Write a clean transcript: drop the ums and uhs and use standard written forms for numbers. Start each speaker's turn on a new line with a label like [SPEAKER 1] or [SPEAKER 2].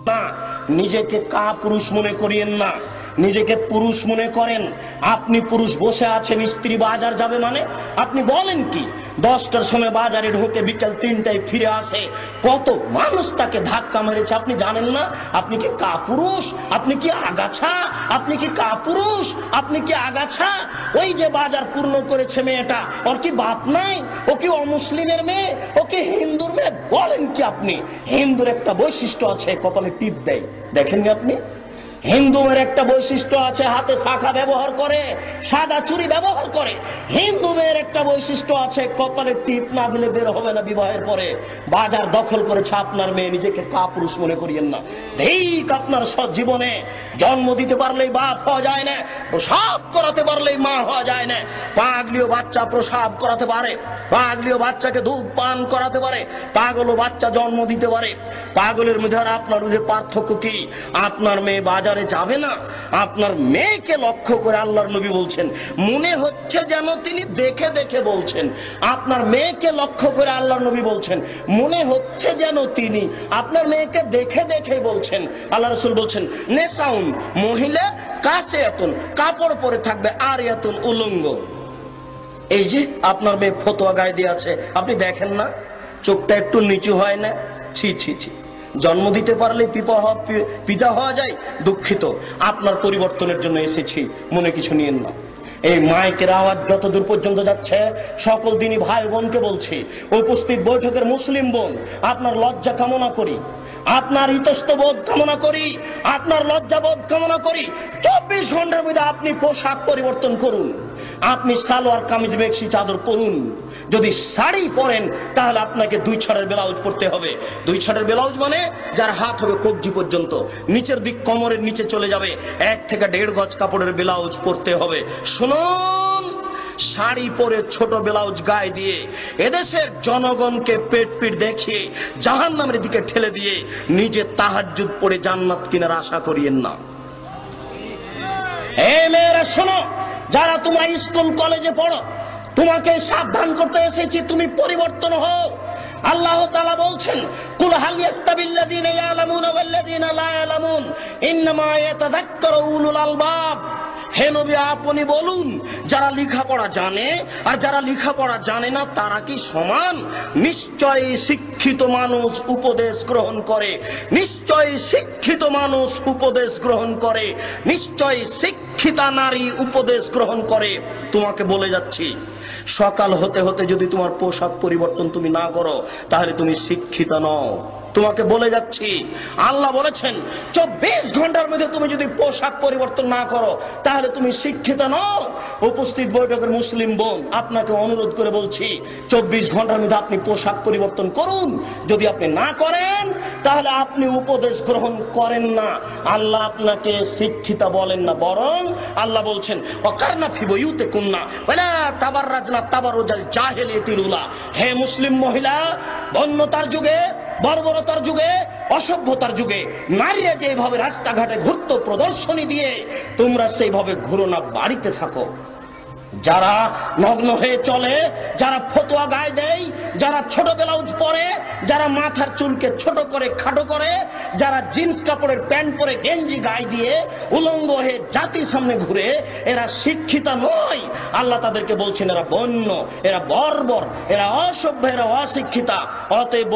[SPEAKER 1] না, নিজেকে কাপুরুষ মনে করিয়েন না, নিজেকে পুরুষ মনে করেন। আপনি পুরুষ, বসে আছেন, স্ত্রী বাজার যাবে মানে আপনি বলেন কি? 10টার সময় বাজারে ঢোকে, বিকাল 3টায় ফিরে আসে, কত মানুষ তাকে ধাক্কা মেরেছে আপনি জানেন না? আপনি কি কাপুরুষ? আপনি কি আগাছা? আপনি কি কাপুরুষ? আপনি কি আগাছা? ওই যে বাজার পূর্ণ করেছে মেয়েটা, ওর কি বাপ নাই? ও কি অমুসলিমের মেয়ে? ও কি হিন্দুর মেয়ে? বলেন কি আপনি? হিন্দুর একটা বৈশিষ্ট্য আছে, কপালে টিপ দেয়, দেখেননি আপনি? হিন্দুদের একটা বৈশিষ্ট্য আছে, হাতে শাখা ব্যবহার করে, সাদা চুড়ি ব্যবহার করে। হিন্দু মেয়ের একটা বৈশিষ্ট্য আছে, কপালে টিপ না দিলে বের হবে না বিবাহের পরে। বাজার দখল করেছে আপনার মেয়ে, নিজেকে কাপুরুষ মনে করিয়েন না। ঠিক আপনার জীবনে জন্ম দিতে পারলেই বাপ হওয়া যায় না, প্রসাব করাতে পারলেই মা হওয়া যায় না। পাগলিও বাচ্চা প্রসাব করাতে পারে, পাগলিও বাচ্চাকে দুধ পান করাতে পারে, পাগলও বাচ্চা জন্ম দিতে পারে। পাগলের মধ্যে আর আপনার মধ্যে পার্থক্য কি? আপনার মেয়ে বাজারে যাবে না, আপনার মেয়েকে লক্ষ্য করে আল্লাহর নবী বলছেন, মনে হচ্ছে যেন তিনি দেখে দেখে বলছেন। আপনার মেয়েকে লক্ষ্য করে আল্লাহর নবী বলছেন, মনে হচ্ছে যেন তিনি আপনার মেয়েকে দেখে দেখে বলছেন। আল্লাহ রাসূল বলছেন, নেসাউন, মহিলা কাছে এতন, কাপড় পরে থাকবে, আর এতন উলঙ্গ। এই যে আপনার মেয়ে ফতোয়া গায়ে দিয়ে আছে, আপনি দেখেন না? চোখটা একটু নিচু হয় না? ছি ছি ছি, জন্ম দিতে পারলে পিতা হওয়া যায়। দুঃখিত, আপনার পরিবর্তনের জন্য এসেছি, মনে কিছু নিয়েন না। এই মাইকের আওয়াজ যতদূর পর্যন্ত যাচ্ছে, সকল দিনই ভাই বোনকে বলছি, উপস্থিত বৈঠকের মুসলিম বোন, আপনার লজ্জা কামনা করি, আপনার ইতস্তবোধ কামনা করি, আপনার লজ্জাবোধ কামনা করি। 24 ঘন্টার মধ্যে আপনি পোশাক পরিবর্তন করুন। আপনি সালোয়ার কামিজ মেক্সি চাদর পরুন। যদি শাড়ি পরেন তাহলে আপনাকে 2 ছড়ের ব্লাউজ পরতে হবে। 2 ছড়ের ব্লাউজ মানে যার হাত হবে কবজি পর্যন্ত, নিচের দিক কোমরের নিচে চলে যাবে, 1 থেকে 1.5 গজ কাপড়ের ব্লাউজ পরতে হবে। শুনুন, শাড়ি পরে ছোট ব্লাউজ গায়ে দিয়ে এদেশের জনগণকে পেট পিট দেখিয়ে জাহান্নামের দিকে ঠেলে দিয়ে নিজে তাহাজ্জুদ পড়ে জান্নাত কেনার আশা করিয়েন না। এই মেয়েরা শোনো, যারা তোমরা স্কুল কলেজে পড়ো, তোমাকে সাবধান করতে এসেছি, তুমি পরিবর্তন হও। আল্লাহ তাআলা বলছেন, কুল হাল ইয়াস্তাবিল্লাযীনা ইয়ালামুনা ওয়াল্লাযীনা লা ইয়ালামুন ইন্নামা ইয়াতাযাক্কারু উলুল আলবাব। হে নবী, আপনি বলুন, যারা লেখাপড়া জানে আর যারা লেখাপড়া জানে না তারা কি সমান? নিশ্চয়ই শিক্ষিত মানুষ উপদেশ গ্রহণ করে, নিশ্চয়ই শিক্ষিত মানুষ উপদেশ গ্রহণ করে, নিশ্চয়ই শিক্ষিতা নারী উপদেশ গ্রহণ করে। তোমাকে বলে যাচ্ছি, সকাল হতে হতে যদি তোমার পোশাক পরিবর্তন তুমি না করো তাহলে তুমি শিক্ষিতা নও। তোমাকে বলে যাচ্ছি, আল্লাহ বলেছেন 24 ঘন্টার মধ্যে তুমি যদি পোশাক পরিবর্তন না করো তাহলে তুমি শিক্ষিত নও। উপস্থিত বৈঠকের মুসলিম বোন, আপনাকে অনুরোধ করে বলছি, 24 ঘন্টার মধ্যে আপনি পোশাক পরিবর্তন করুন। যদি আপনি না করেন তাহলে আপনি উপদেশ গ্রহণ করেন না, আল্লাহ আপনাকে শিক্ষিতা বলেন না, বরং আল্লাহ বলছেন, ওয়াকারনা ফি বুয়ুতিকুন্না ওয়ালা তাবাররাজনা তাবাররুজাল জাহিলিয়াতিল উলা। হে মুসলিম মহিলা, বন্যতার যুগে, বর্বরতার যুগে, অসভ্যতার যুগে নারীরা যেভাবে রাস্তাঘাটে ঘুরত প্রদর্শনী দিয়ে, তোমরা সেইভাবে ঘুরো না, বাড়িতে থাকো। যারা নগ্ন হয়ে চলে, যারা ফতোয়া গায়ে দেয়, যারা ছোট ব্লাউজ পরে, যারা মাথার চুলকে ছোট করে খাটো করে, যারা জিন্স কাপড়ের প্যান্ট পরে গেঞ্জি গায়ে দিয়ে উলঙ্গ হয়ে জাতির সামনে ঘুরে, এরা শিক্ষিতা নয়। আল্লাহ তাদেরকে বলছেন, এরা বন্য, এরা বর্বর, এরা অসভ্য, এরা অশিক্ষিতা। অতএব